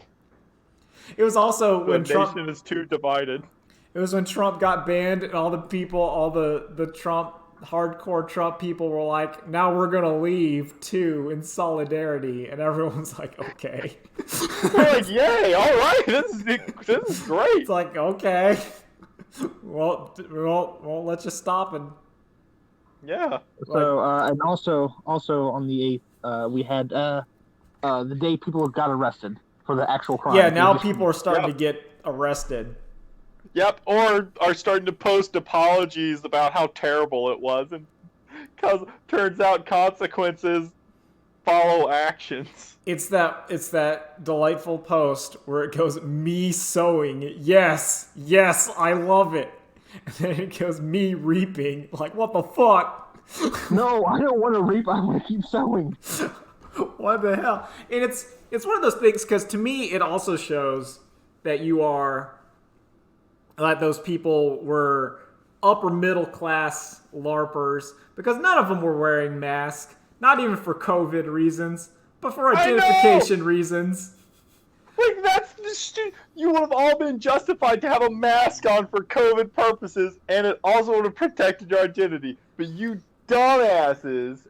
It was also The when nation Trump. is too divided. It was when Trump got banned, and all the people, all the Trump hardcore Trump people were like, "Now we're gonna leave too in solidarity," and everyone's like, "Okay." We're like, yay! All right, this is great. It's like, okay, well, won't let you stop and. Yeah. So and also on the 8th, we had the day people got arrested for the actual crime. Yeah, now people are starting Yep. to get arrested. Yep. Or are starting to post apologies about how terrible it was, and because turns out consequences follow actions. It's that delightful post where it goes, "Me sowing, yes, I love it," and then it goes, "Me reaping." Like, what the fuck? No, I don't want to reap. I want to keep sowing. What the hell? And it's one of those things because to me it also shows that you are that those people were upper middle class LARPers because none of them were wearing masks, not even for COVID reasons, but for identification reasons. Like you would have all been justified to have a mask on for COVID purposes, and it also would have protected your identity. But you dumbasses,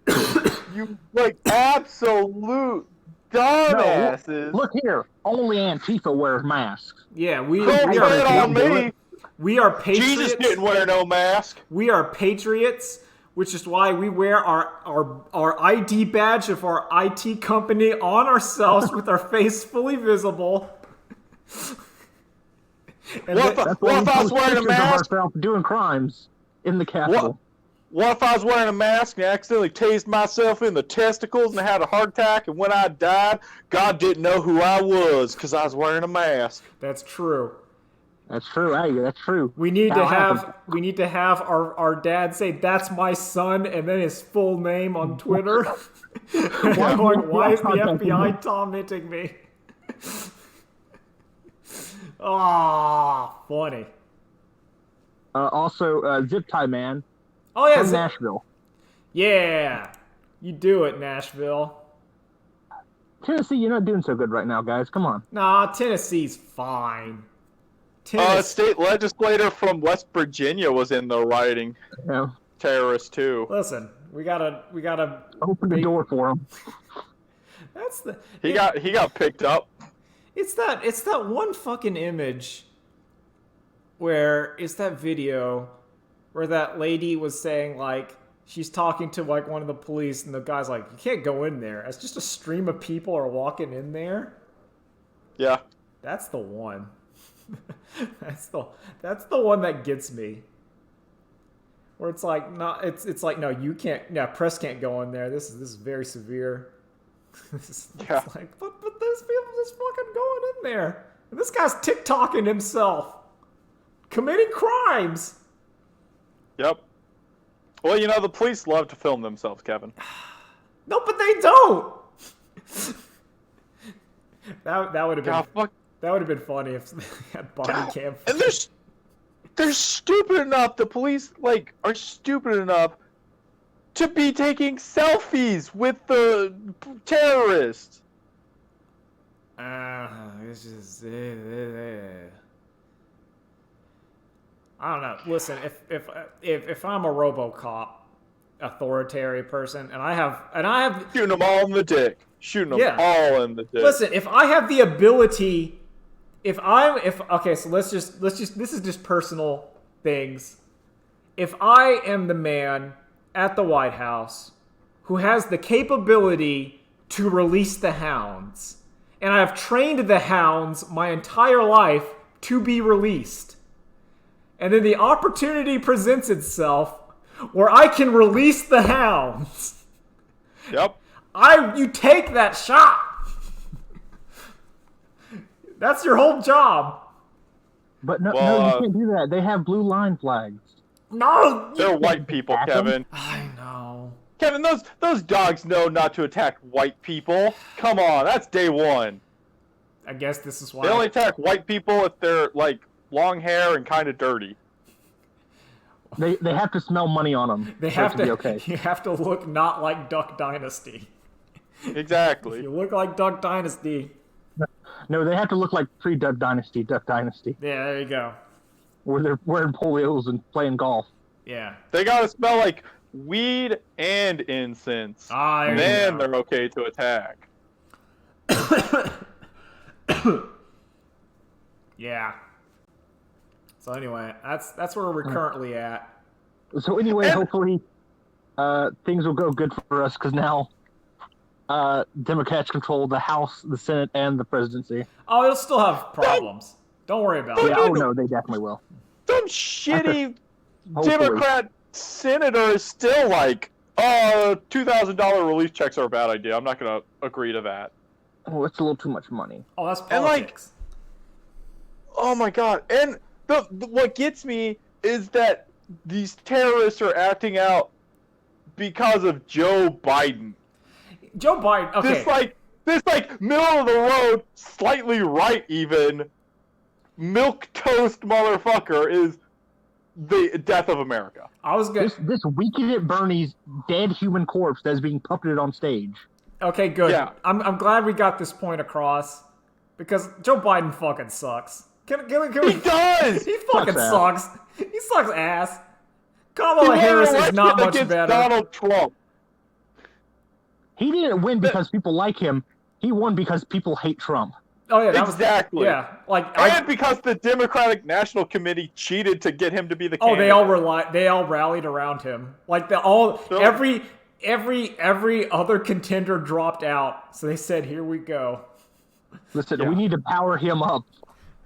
you like absolute dumbasses. Look here, only Antifa wears masks. Yeah, we Don't are bet on me. we are patriots. Jesus didn't wear no mask. We are patriots, which is why we wear our ID badge of our IT company on ourselves with our face fully visible. And What if I was wearing a mask? Doing crimes in the Capitol. What if I was wearing a mask and accidentally tased myself in the testicles and I had a heart attack, and when I died, God didn't know who I was because I was wearing a mask? That's true. That's true. Hey, that's true. We need to That'll have our dad say that's my son and then his full name on Twitter. Why is the FBI tormenting me? Ah, funny. Also, Zip Tie Man Oh yeah, from Nashville. Yeah, you do it, Nashville. Tennessee, you're not doing so good right now, guys. Come on. Nah, Tennessee's fine. State legislator from West Virginia was in the rioting. Yeah. Terrorist too. Listen, we gotta Open the door for him. That's the He got picked up. It's that one fucking image where it's that video where that lady was saying like she's talking to like one of the police and the guy's like, "You can't go in there." It's just a stream of people are walking in there. Yeah. That's the one. that's the one that gets me. Where it's like it's like no, you can't. Yeah, press can't go in there. This is very severe. It's like, but there's people just fucking going in there. And this guy's TikToking himself. committing crimes. Yep. Well, the police love to film themselves, Kevin. No, but they don't. that would have been God, fuck. that would have been funny if they had body cam. And they're stupid enough. The police are stupid enough to be taking selfies with the terrorists. It's just I don't know. Listen, if I'm a RoboCop, authoritarian person, and I have Shooting them all in the dick. Shooting them all in the dick. Listen, if I have the ability, okay, so let's just this is just personal things. If I am the man at the White House who has the capability to release the hounds, and I have trained the hounds my entire life to be released, and then the opportunity presents itself where I can release the hounds. Yep. You take that shot. That's your whole job. But no, you can't do that. They have blue line flags. No, They're white people, Kevin. I know. Kevin, those dogs know not to attack white people. Come on, that's day one. I guess this is why They only attack white people if they're long hair and kind of dirty. They have to smell money on them. they have to be okay. You have to look not like Duck Dynasty. Exactly. If you look like Duck Dynasty. No, they have to look like pre-Duck Dynasty, Duck Dynasty, Yeah, there you go. where they're wearing polios and playing golf. Yeah. They gotta smell like weed and incense. There you Then go. they're okay to attack. Yeah. So anyway, that's where we're currently at. So anyway, hopefully, things will go good for us because now, Democrats control the House, the Senate, and the presidency. Oh, it'll still have problems. Don't worry about Yeah, it. oh no, they definitely will. Some shitty Hopefully. Democrat senator is still $2,000 release checks are a bad idea. I'm not gonna agree to that. Oh, it's a little too much money. Oh, that's And, politics. Oh my god! And what gets me is that these terrorists are acting out because of Joe Biden. Joe Biden. Okay. This middle of the road, slightly right even, milk toast motherfucker is the death of America. I was good. This weekend at Bernie's dead human corpse that's being puppeted on stage. Okay, good. Yeah. I'm glad we got this point across because Joe Biden fucking sucks. Can He we? does. He fucking Sucks sucks. He sucks ass. He Kamala won Harris an is not election much against better. Donald Trump. He didn't win because people like him. He won because people hate Trump. Oh yeah, that Exactly. Was, yeah, And because the Democratic National Committee cheated to get him to be the oh, candidate. they all rallied around him. Like So- every other contender dropped out, so they said, "Here we go." Listen, Yeah. we need to power him up.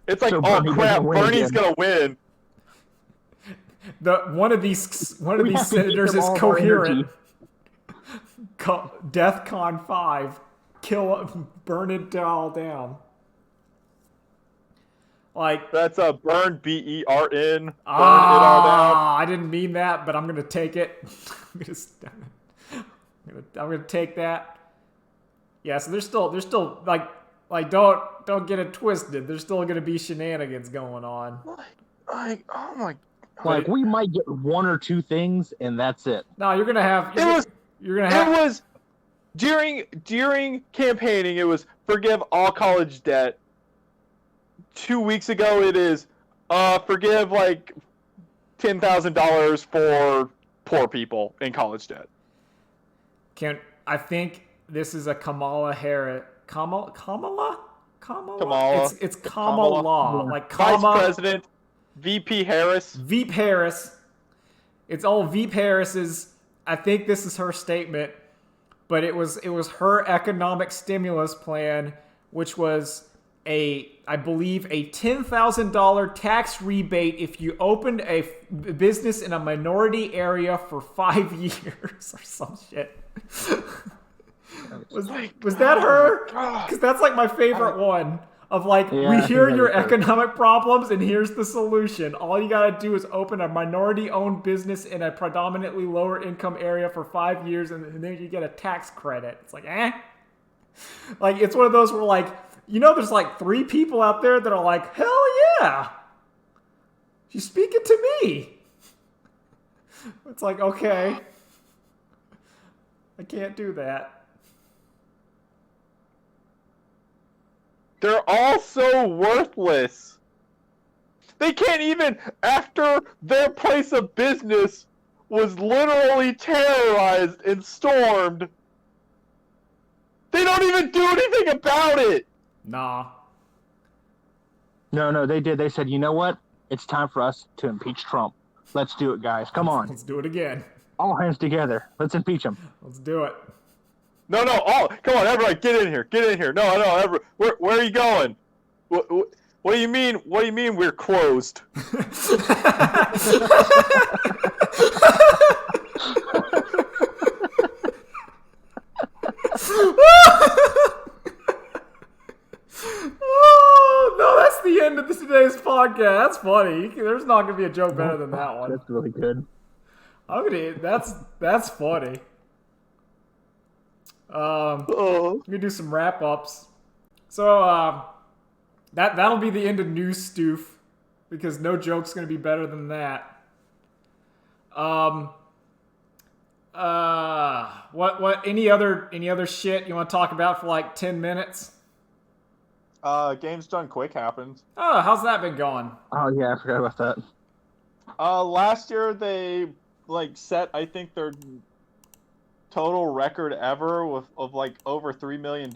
It's like, So oh Bernie crap, doesn't win Bernie's again. gonna win. One of these We have to give senators them is all of our coherent. energy. DEFCON 5, burn it all down. Like That's a burn, BERN. Burn it all down. I didn't mean that, but I'm gonna take it. I'm gonna take that. Yeah, so there's still like don't get it twisted. There's still gonna be shenanigans going on. Oh my. Like, we might get one or two things, and that's it. No, you're gonna have. You're gonna It have. was during campaigning. It was forgive all college debt. 2 weeks ago, it is forgive $10,000 for poor people in college debt. I think this is a Kamala Harris. Kamala? Kamala. It's Kamala. Yeah. Like Vice Kamala. President VP Harris. Veep Harris. It's all Veep Harris's. I think this is her statement, but it was her economic stimulus plan, which was I believe a $10,000 tax rebate if you opened a business in a minority area for 5 years or some shit. Was that her? Because that's like my favorite one. Of like, Yeah, we I think hear that your is right. economic problems and here's the solution. All you gotta do is open a minority-owned business in a predominantly lower-income area for 5 years, and then you get a tax credit. It's like, eh? Like, it's one of those where, like, there's like 3 people out there that are like, hell yeah! She's speaking to me! It's like, okay. I can't do that. They're all so worthless. They can't even, after their place of business was literally terrorized and stormed, they don't even do anything about it. Nah. No, they did. They said, you know what? It's time for us to impeach Trump. Let's do it, guys. Come on. Let's do it again. All hands together. Let's impeach him. Let's do it. No, come on, everybody, get in here. No, where are you going? What do you mean? What do you mean we're closed? Oh, no, that's the end of today's podcast. That's funny. There's not gonna be a joke better than that one. That's really good. That's funny. Oh. Let me do some wrap ups. So that'll be the end of news, Stuf, because no joke's gonna be better than that. What any other shit you want to talk about for like 10 minutes? Games Done Quick happened. Oh, how's that been going? Oh, yeah, I forgot about that. Last year they set, I think, their total record ever of like over $3 million.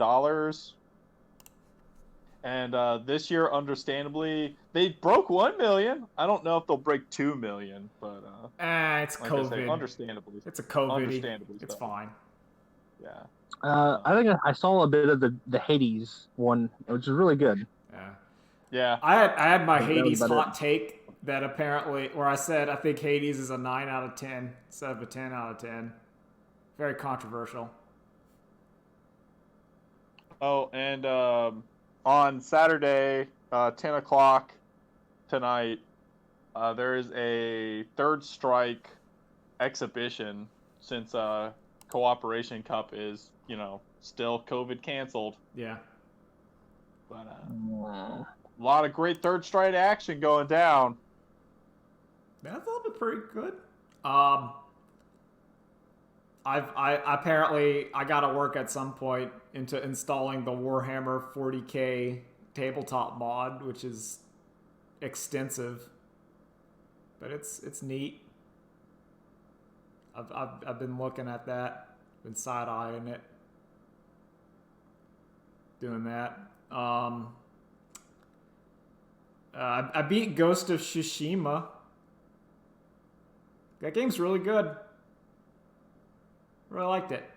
And this year, understandably, they broke 1 million. I don't know if they'll break 2 million, but It's like I say, COVID. understandably. It's a COVID. Understandably It's so. fine. Yeah. I think I saw a bit of the Hades one, which is really good. Yeah. Yeah. I had my That was Hades about hot take that apparently, where I said I think Hades is a 9 out of 10 instead of a 10 out of 10. Very controversial. Oh, and on Saturday, 10 o'clock tonight, there is a Third Strike exhibition since Cooperation Cup is, still COVID canceled. Yeah. But a lot of great Third Strike action going down. That's all been pretty good. I apparently I gotta work at some point into installing the Warhammer 40k tabletop mod, which is extensive, but it's neat. I've been looking at that, been side eyeing it, doing that. I beat Ghost of Tsushima. That game's really good. Really liked it.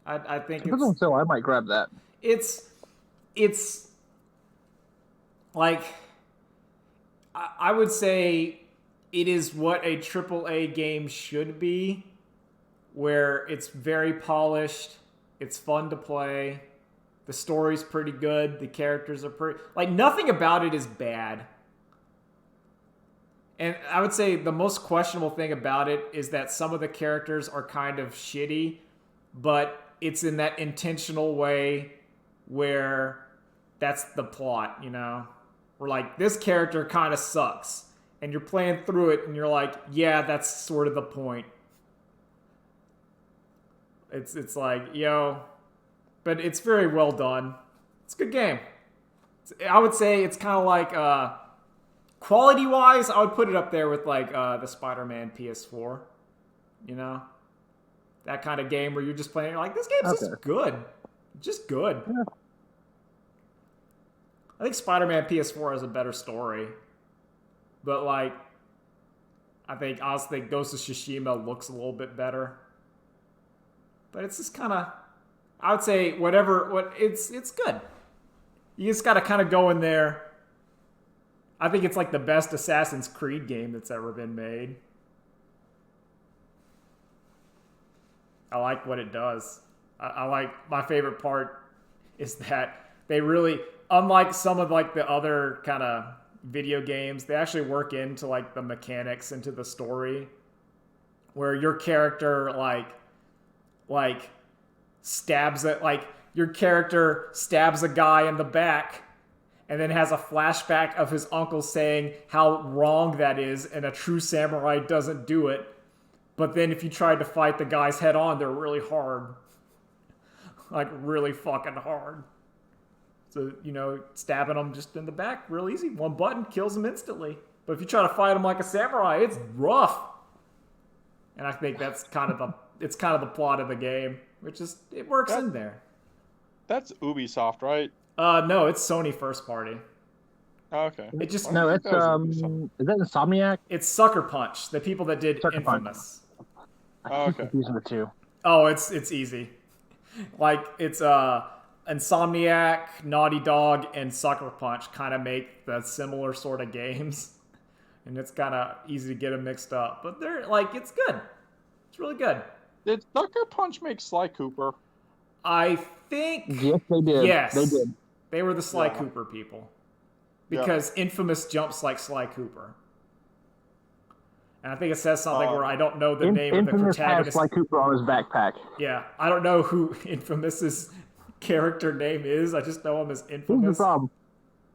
I think If it's on sale, I might grab that. it's like I would say it is what a AAA game should be, where it's very polished, it's fun to play, the story's pretty good, the characters are pretty, like, nothing about it is bad. And I would say the most questionable thing about it is that some of the characters are kind of shitty, but it's in that intentional way where that's the plot, Where, like, this character kind of sucks. And you're playing through it and you're like, yeah, that's sort of the point. It's like, yo. But it's very well done. It's a good game. I would say it's kind of like... quality-wise, I would put it up there with, like, the Spider-Man PS4. That kind of game where you're just playing, you're like, this game's just good. Just good. Yeah. I think Spider-Man PS4 has a better story. But, like, I also think Ghost of Tsushima looks a little bit better. But it's just kind of... I would say it's good. You just got to kind of go in there. I think it's like the best Assassin's Creed game that's ever been made. I like what it does. I like, my favorite part is that They really, unlike some of like the other kind of video games, they actually work into like the mechanics into the story, where your character like stabs it, like your character stabs a guy in the back and then has a flashback of his uncle saying how wrong that is and a true samurai doesn't do it. But then if you tried to fight the guys head on, they're really hard. Like really fucking hard. So, stabbing them just in the back, real easy. One button kills them instantly. But if you try to fight them like a samurai, it's rough. And I think that's kind of the plot of the game, which is, it works in there. That's Ubisoft, right? No, it's Sony first party. Oh, okay. It just No, it's That was Ubisoft. is that Insomniac? It's Sucker Punch, the people that did Sucker Punch. Infamous. I Oh, keep okay. confusing the two. Oh, it's easy. Like it's Insomniac, Naughty Dog, and Sucker Punch kind of make the similar sort of games, and it's kind of easy to get them mixed up. But they're like, it's good. It's really good. Did Sucker Punch make Sly Cooper? I think Yes, they did. yes, They did. They were the Sly Yeah. Cooper people, because Infamous jumps like Sly Cooper. And I think it says something where I don't know the name of the Infamous has protagonist. Sly Cooper on his backpack. Yeah, I don't know who Infamous's character name is. I just know him as Here's the Infamous. problem.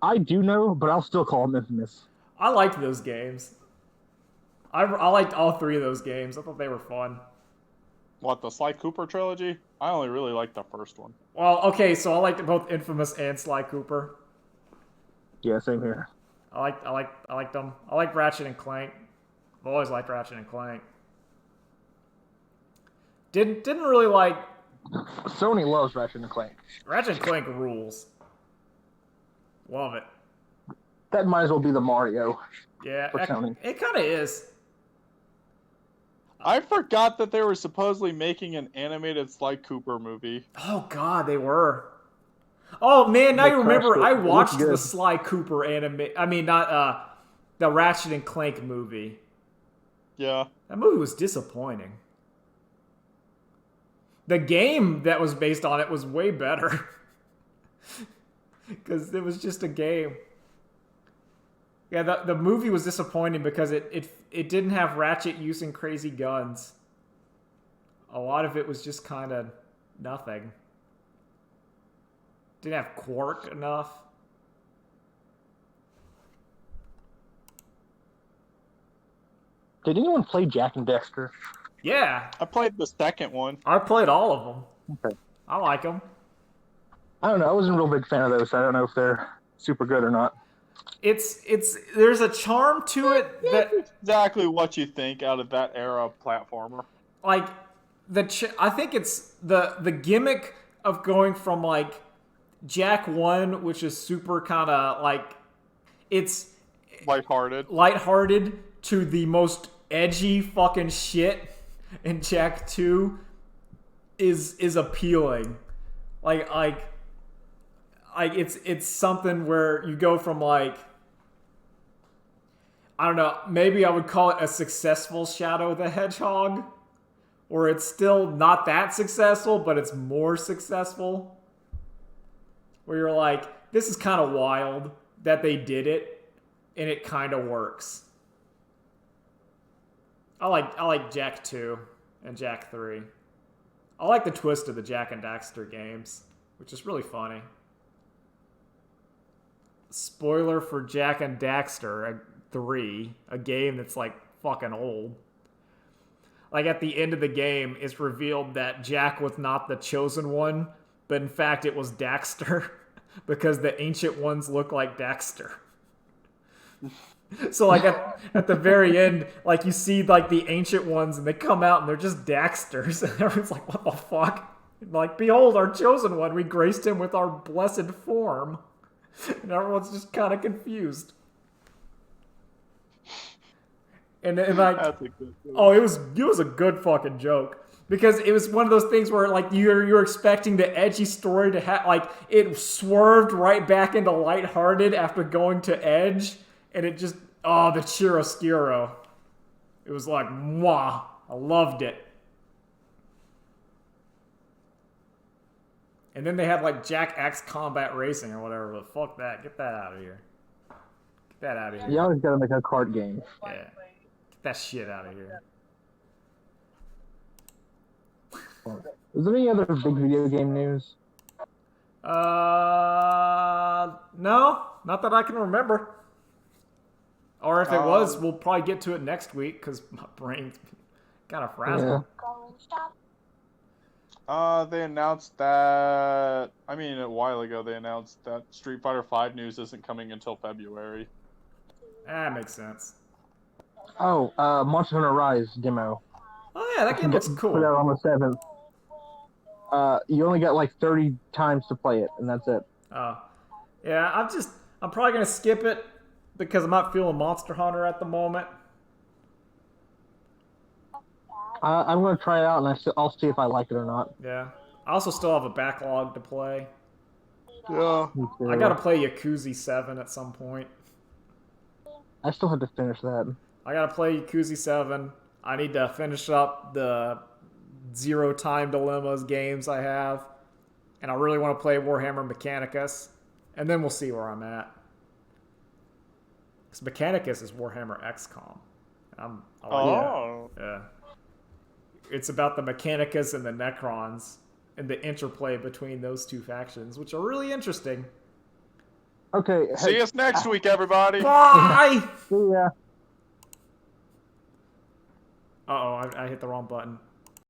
I do know, but I'll still call him Infamous. I liked those games. I liked all three of those games. I thought they were fun. What, the Sly Cooper trilogy? I only really liked the first one. Well, okay, so I liked both Infamous and Sly Cooper. Yeah, same here. I liked them. I like Ratchet and Clank. I've always liked Ratchet and Clank. Didn't really like Sony loves Ratchet and Clank. Ratchet and Clank rules. Love it. That might as well be the Mario. Yeah, For Sony. it kind of is. I forgot that they were supposedly making an animated Sly Cooper movie. Oh God, they were. Oh man, now They you remember. crushed it. I It looked watched the good. Sly Cooper anime. I mean, not the Ratchet and Clank movie. Yeah. That movie was disappointing. The game that was based on it was way better. Because it was just a game. Yeah, the movie was disappointing because it didn't have Ratchet using crazy guns. A lot of it was just kind of nothing. Didn't have Quark enough. Did anyone play Jack and Dexter? Yeah, I played the second one. I played all of them. Okay. I like them. I don't know. I wasn't a real big fan of those, so I don't know if they're super good or not. It's there's a charm to it that That's exactly what you think out of that era of platformer. like I think it's the gimmick of going from like Jack 1, which is super kind of like it's Lighthearted. lighthearted, to the most edgy fucking shit in Jack 2 is appealing. Like it's something where you go from like, I don't know, maybe I would call it a successful Shadow the Hedgehog, or it's still not that successful, but it's more successful. Where you're like, this is kind of wild that they did it, and it kind of works. I like Jack 2 and Jack 3. I like the twist of the Jack and Daxter games, which is really funny. Spoiler for Jack and Daxter 3, a game that's like fucking old. Like at the end of the game, it's revealed that Jack was not the chosen one, but in fact it was Daxter, because the ancient ones look like Daxter. So like at the very end, like you see like the ancient ones and they come out and they're just Daxters, and everyone's like, what the fuck? And like, behold our chosen one, we graced him with our blessed form. And everyone's just kind of confused. And like, That's a good one. oh, it was a good fucking joke, because it was one of those things where like you're expecting the edgy story to have, like, it swerved right back into lighthearted after going to edge, and it just, oh, the chiaroscuro. It was like, mwah. I loved it. And then they have like Jack X Combat Racing or whatever. But fuck that. Get that out of here. Get that out of here. You always gotta make a kart game. Yeah. Get that shit out of here. Is there any other big video game news? No, not that I can remember. Or if it was, we'll probably get to it next week because my brain's kind of frazzled. They announced that. I mean, a while ago they announced that Street Fighter V news isn't coming until February. That makes sense. Oh, Monster Hunter Rise demo. Oh yeah, that game looks cool. Put out on the 7th. You only got like 30 times to play it, and that's it. Oh, yeah. I'm probably gonna skip it because I'm not feeling Monster Hunter at the moment. I'm gonna try it out, and I'll see if I like it or not. Yeah. I also still have a backlog to play. Yeah. I gotta play Yakuza 7 at some point. I still have to finish that. I gotta play Yakuza 7. I need to finish up the Zero Time Dilemmas games I have. And I really want to play Warhammer Mechanicus. And then we'll see where I'm at. Because Mechanicus is Warhammer XCOM. I like that. Yeah. It's about the Mechanicus and the Necrons. And the interplay between those two factions, which are really interesting. Okay. See us next week, everybody. Bye! See ya. Uh-oh, I hit the wrong button.